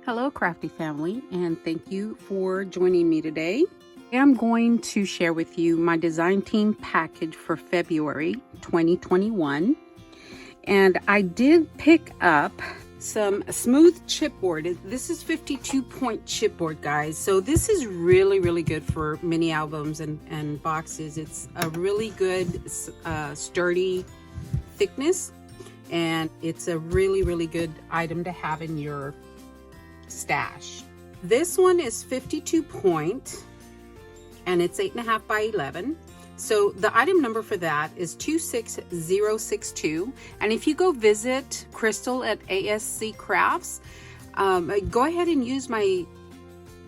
Hello, crafty family, and thank you for joining me today. I'm going to share with you my design team package for February 2021. And I did pick up some smooth chipboard. This is 52-point chipboard, guys. So this is really good for mini albums and boxes. It's a really good sturdy thickness, and it's a really good item to have in your stash. This one is 52 point and it's 8.5 by 11. So the item number for that is 26062. And if you go visit Crystal at ASC Crafts, go ahead and use my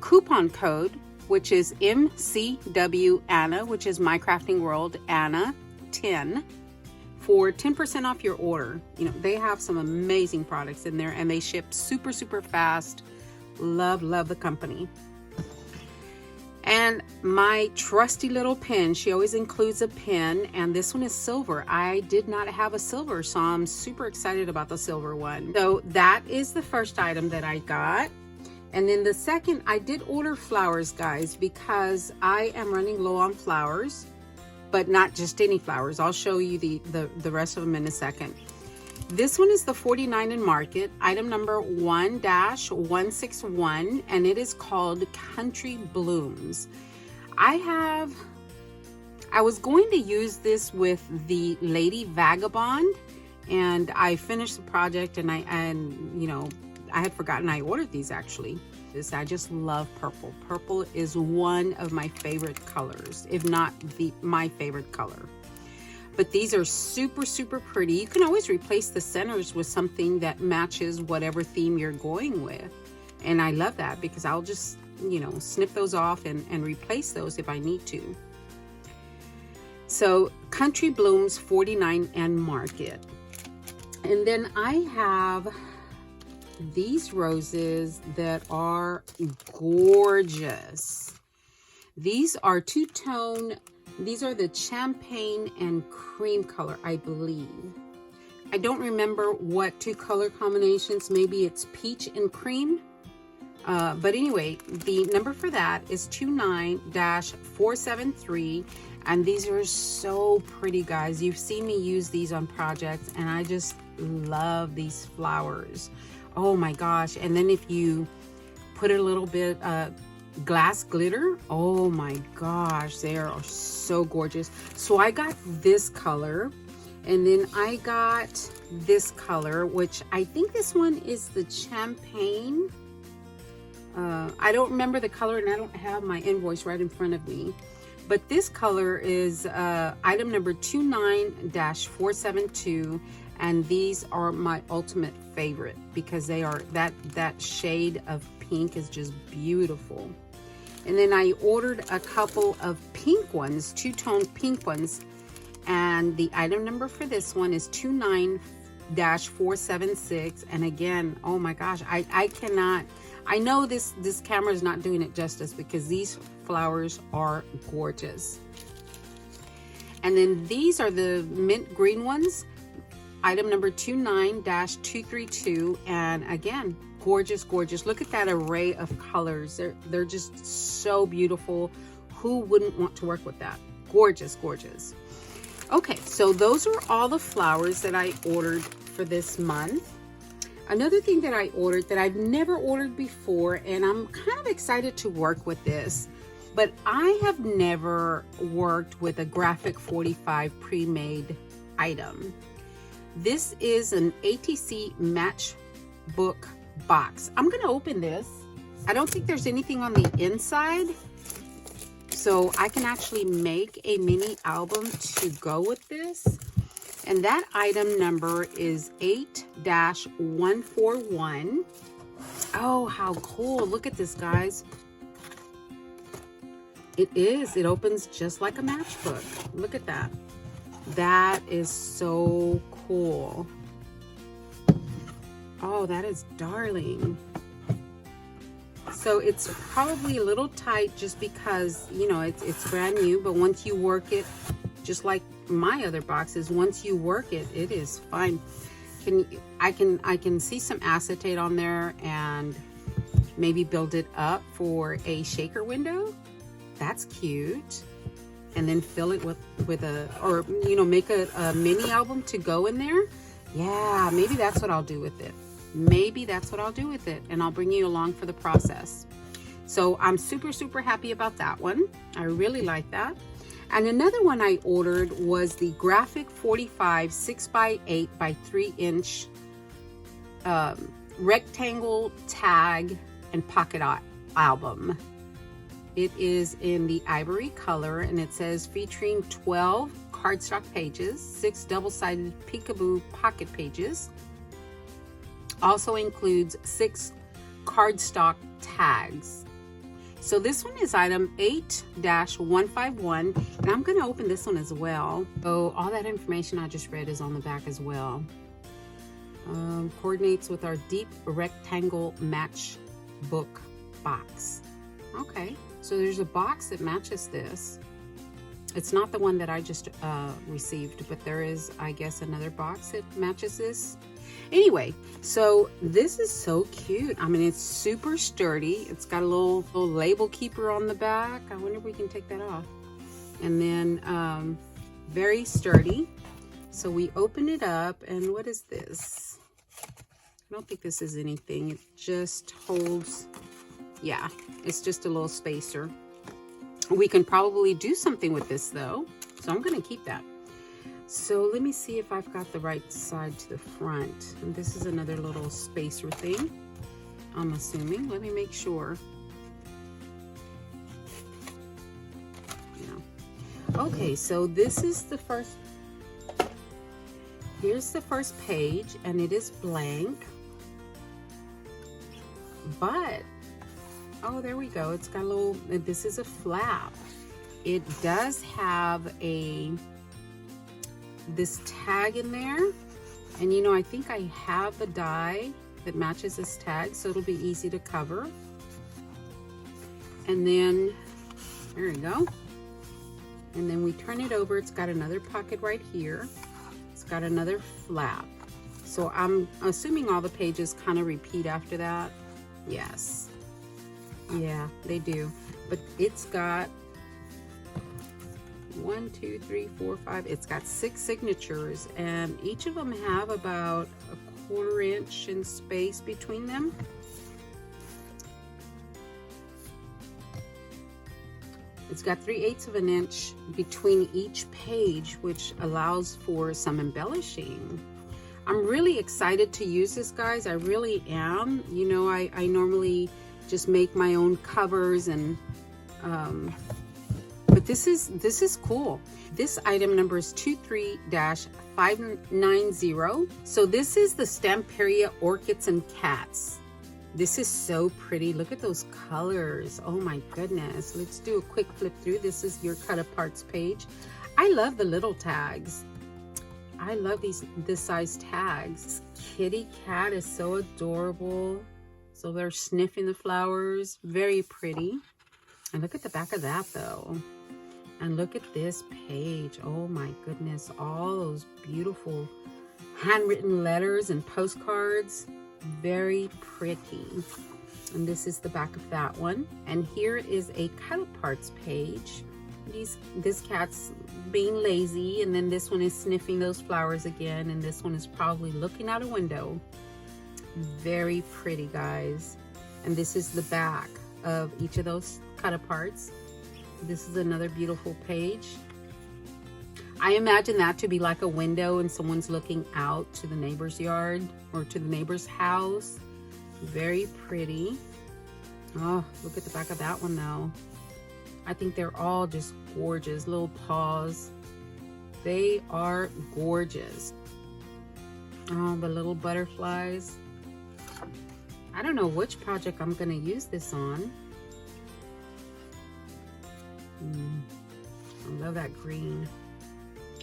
coupon code, which is MCW Anna, which is My Crafting World Anna 10, for 10% off your order. You know, they have some amazing products in there and they ship super fast. Love the company. And my trusty little pen, she always includes a pen, and this one is silver. I did not have a silver, so I'm super excited about the silver one. So that is the first item that I got. And then the second, I did order flowers, guys, because I am running low on flowers, but not just any flowers. I'll show you the rest of them in a second. This one is the 49 in Market, item number 1-161, and it is called Country Blooms. I was going to use this with the Lady Vagabond, and I finished the project, and you know, I had forgotten I ordered these actually. I just love purple. Purple is one of my favorite colors, if not my favorite color. But these are super pretty. You can always replace the centers with something that matches whatever theme you're going with. And I love that because I'll just, you know, snip those off and replace those if I need to. So Country Blooms 49 and Market. And then I have these roses that are gorgeous. These are two-tone. These are the champagne and cream color, I believe. I don't remember what two color combinations. Maybe it's peach and cream. But anyway, the number for that is 29-473. And these are so pretty, guys. You've seen me use these on projects, and I just love these flowers. Oh my gosh. And then if you put a little bit glass glitter, oh my gosh, they are so gorgeous. So I got this color, and then I got this color, which I think this one is the champagne. I don't remember the color, and I don't have my invoice right in front of me, but this color is item number 29-472, and these are my ultimate favorite because they are that shade of pink is just beautiful. And then I ordered a couple of pink ones, two-tone pink ones, and the item number for this one is 29-476. And again, oh my gosh, I cannot, I know this camera is not doing it justice because these flowers are gorgeous. And then these are the mint green ones, item number 29-232, and again, gorgeous. Look at that array of colors. They're just so beautiful. Who wouldn't want to work with that? Gorgeous. Okay, so those are all the flowers that I ordered for this month. Another thing that I ordered that I've never ordered before, and I'm kind of excited to work with this, but I have never worked with a Graphic 45 pre-made item. This is an ATC matchbook box. I'm gonna open this. I don't think there's anything on the inside, so I can actually make a mini album to go with this. And that item number is 8-141. Oh, how cool. Look at this, guys. It opens just like a matchbook. Look at that. That is so cool. Oh, that is darling. So it's probably a little tight just because, you know, it's brand new, but once you work it, just like my other boxes, once you work it, it is fine. I can see some acetate on there, and maybe build it up for a shaker window. That's cute. And then fill it with a, or you know, make a mini album to go in there. Yeah, maybe that's what I'll do with it. Maybe that's what I'll do with it, and I'll bring you along for the process. So I'm super happy about that one. I really like that. And another one I ordered was the Graphic 45 6x8 by 3 inch rectangle tag and pocket album. It is in the ivory color, and it says featuring 12 cardstock pages, 6 double-sided peekaboo pocket pages. Also includes 6 cardstock tags. So this one is item 8-151, and I'm going to open this one as well. So all that information I just read is on the back as well. Coordinates with our deep rectangle matchbook box. Okay, so there's a box that matches this. It's not the one that I just received, but there is, I guess, another box that matches this. Anyway, so this is so cute. I mean, it's super sturdy. It's got a little label keeper on the back. I wonder if we can take that off. And then very sturdy. So we open it up, and what is this? I don't think this is anything. It just holds, yeah, it's just a little spacer. We can probably do something with this though, so I'm going to keep that. So let me see if I've got the right side to the front. And this is another little spacer thing, I'm assuming. Let me make sure. Yeah. Okay, so this is the first. Here's the first page, and it is blank. But oh, there we go. It's got a little, this is a flap. It does have this tag in there. And you know, I think I have the die that matches this tag, so it'll be easy to cover. And then, there you go. And then we turn it over. It's got another pocket right here. It's got another flap. So I'm assuming all the pages kind of repeat after that. Yes. Yeah, they do. But it's got 1, 2, 3, 4, 5. It's got 6 signatures, and each of them have about a 1/4 inch in space between them. It's got 3/8 of an inch between each page, which allows for some embellishing. I'm really excited to use this, guys. I really am. You know, I normally just make my own covers, and but this is cool. This item number is 23-590. So this is the Stamperia Orchids and Cats. This is so pretty. Look at those colors. Oh my goodness. Let's do a quick flip through. This is your cut aparts page. I love the little tags. I love this size tags. Kitty cat is so adorable. So they're sniffing the flowers. Very pretty. And look at the back of that though. And look at this page. Oh my goodness. All those beautiful handwritten letters and postcards. Very pretty. And this is the back of that one. And here is a cut aparts page. This cat's being lazy, and then this one is sniffing those flowers again, and this one is probably looking out a window. Very pretty, guys. And this is the back of each of those cut aparts. This is another beautiful page. I imagine that to be like a window and someone's looking out to the neighbor's yard or to the neighbor's house. Very pretty. Oh, look at the back of that one though. I think they're all just gorgeous. Little paws. They are gorgeous. Oh, the little butterflies. I don't know which project I'm going to use this on. I love that green.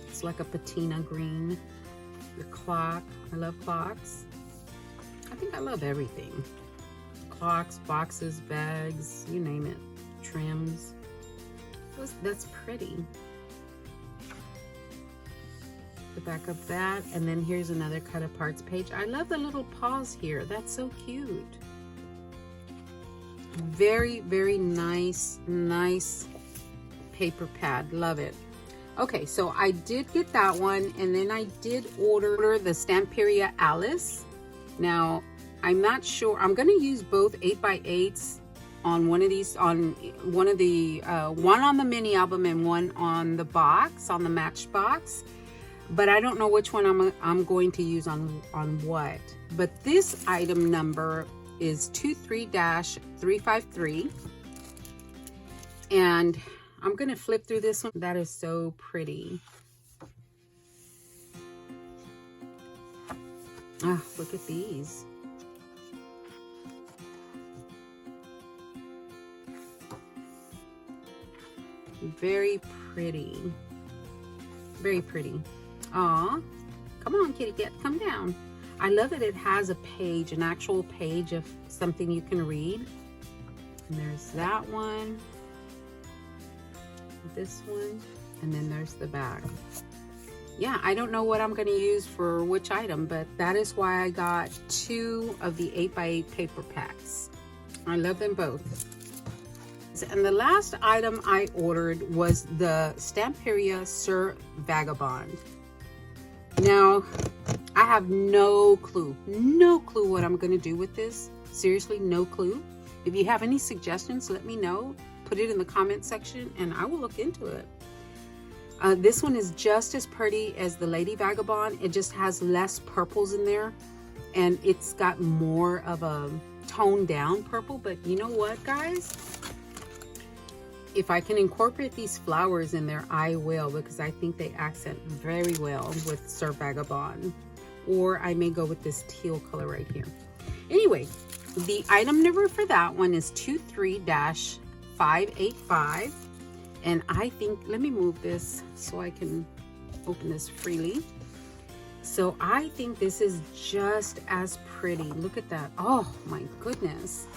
It's like a patina green. The clock. I love clocks. I think I love everything. Clocks, boxes, bags, you name it. Trims. That's pretty. The back of that, and then here's another cut aparts page. I love the little paws here. That's so cute. Very, very nice paper pad. Love it. Okay, so I did get that one, and then I did order the Stamperia Alice. Now, I'm not sure. I'm going to use both 8x8s on one of these, on one of the, one on the mini album and one on the box, on the matched box. But I don't know which one I'm going to use on what. But this item number is 23-353. And I'm going to flip through this one. That is so pretty. Ah, look at these. Very pretty. Very pretty. Aw, come on, kitty cat, come down. I love that it has a page, an actual page of something you can read. And there's that one, this one, and then there's the back. Yeah, I don't know what I'm going to use for which item, but that is why I got 2 of the 8x8 paper packs. I love them both. And the last item I ordered was the Stamperia Sir Vagabond. Now, I have no clue what I'm going to do with this. Seriously, no clue. If you have any suggestions, let me know. Put it in the comment section and I will look into it. This one is just as pretty as the Lady Vagabond. It just has less purples in there, and it's got more of a toned down purple. But you know what, guys? If I can incorporate these flowers in there, I will, because I think they accent very well with Sir Vagabond. Or I may go with this teal color right here. Anyway, the item number for that one is 23-585. And I think, let me move this so I can open this freely. So I think this is just as pretty. Look at that. Oh my goodness.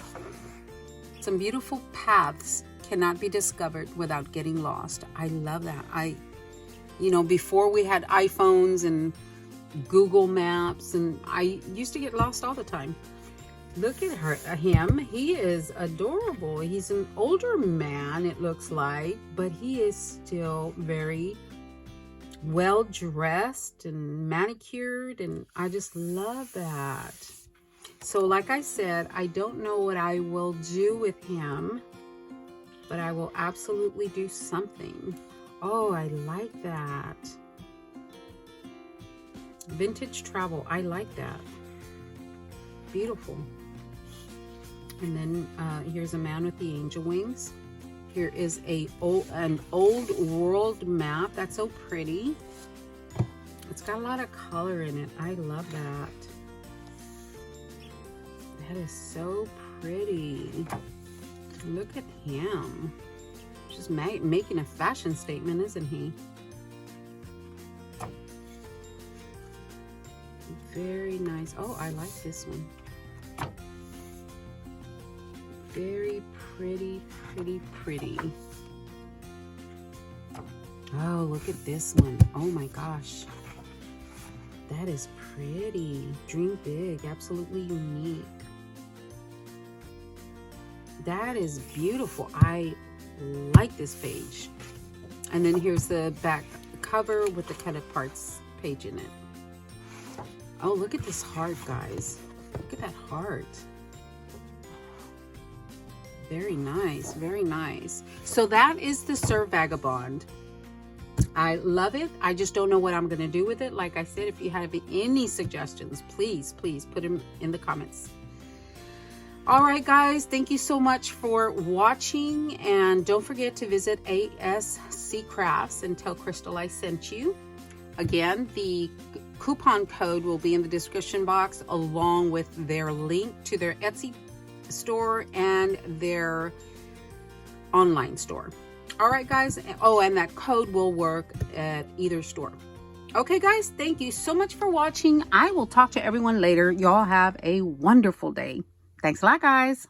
Some beautiful paths cannot be discovered without getting lost. I love that. You know, before we had iPhones and Google Maps, and I used to get lost all the time. Look at him. He is adorable. He's an older man, it looks like, but he is still very well dressed and manicured, and I just love that. So like I said, I don't know what I will do with him, but I will absolutely do something. Oh, I like that. Vintage travel. I like that. Beautiful. And then here's a man with the angel wings. Here is an old world map. That's so pretty. It's got a lot of color in it. I love that. That is so pretty. Look at him. Just making a fashion statement, isn't he? Very nice. Oh, I like this one. Very pretty, pretty, pretty. Oh, look at this one. Oh my gosh. That is pretty. Dream big. Absolutely unique. That is beautiful. I like this page. And then here's the back cover with the cut of parts page in it. Oh, look at this heart, guys. Look at that heart. Very nice, very nice. So that is the Sir Vagabond. I love it. I just don't know what I'm going to do with it. Like I said, if you have any suggestions, please put them in the comments. All right, guys, thank you so much for watching. And don't forget to visit ASC Crafts and tell Crystal I sent you. Again, the coupon code will be in the description box, along with their link to their Etsy store and their online store. All right, guys. Oh, and that code will work at either store. Okay, guys, thank you so much for watching. I will talk to everyone later. Y'all have a wonderful day. Thanks a lot, guys.